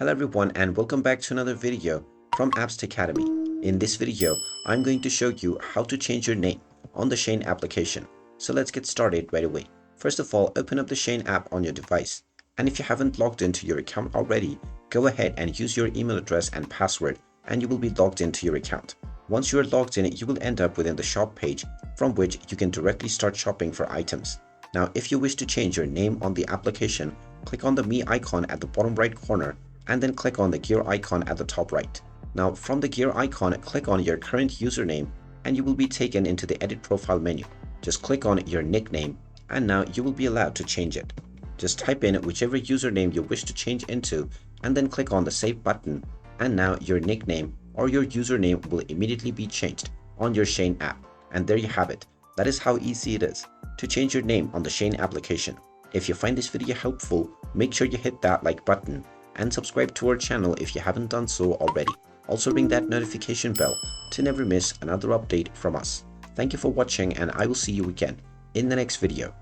Hello everyone and welcome back to another video from Apps Academy. In this video, I'm going to show you how to change your name on the Shein application. So let's get started right away. First of all, open up the Shein app on your device. And if you haven't logged into your account already, go ahead and use your email address and password and you will be logged into your account. Once you are logged in, you will end up within the shop page from which you can directly start shopping for items. Now, if you wish to change your name on the application, click on the Me icon at the bottom right corner and then click on the gear icon at the top right. Now, from the gear icon, click on your current username and you will be taken into the edit profile menu. Just click on your nickname and now you will be allowed to change it. Just type in whichever username you wish to change into and then click on the save button, and now your nickname or your username will immediately be changed on your Shein app. And there you have it. That is how easy it is to change your name on the Shein application. If you find this video helpful, make sure you hit that like button and subscribe to our channel if you haven't done so already. Also ring that notification bell to never miss another update from us. Thank you for watching and I will see you again in the next video.